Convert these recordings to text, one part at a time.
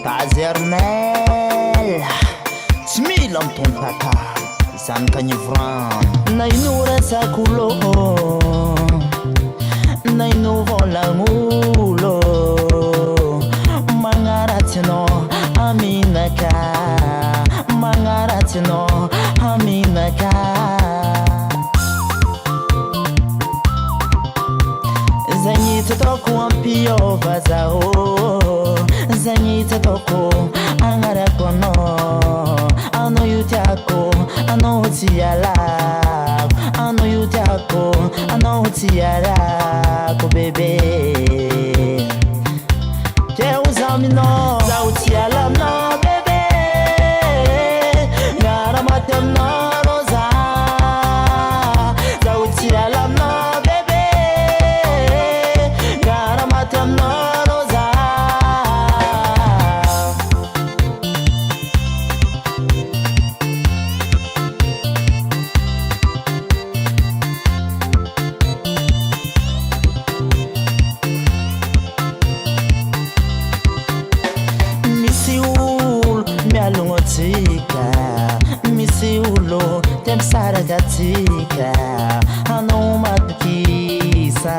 Tazernel tsy mila mitony tata izany kanivran na inorasakulo na inovolagnulo mangaratino aminaka mangaratino aminaka zanyita toko ampiovazao zanyita toko anarakono ano yutiako ano tialako ano yutiako ano tialako bebe keuzamino zautialamno bebe garamatemno roza zautialamno bebe garamatemno roza. Misiulo tem saragatika ano matukisa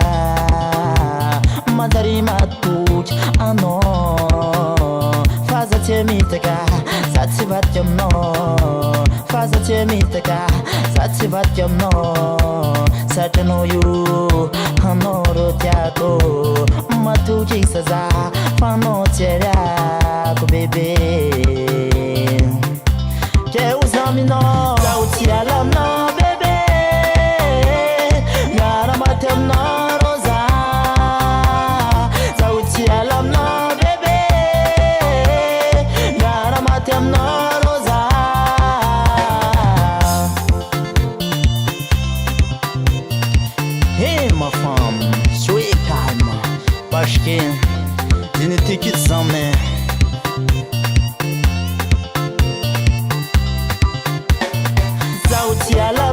madari matuch ano fazatie mitaka satsivatyamno fazatie mitaka satsivatyamno satanoyu ano rotiako matukisa za fano tiarako bebe keuzamino zautialamno bebe garamatemno roza zautialamno bebe garamatemno roza. Hey ma femme, soyez calme parce que je ne te quitte jamais. Zautiala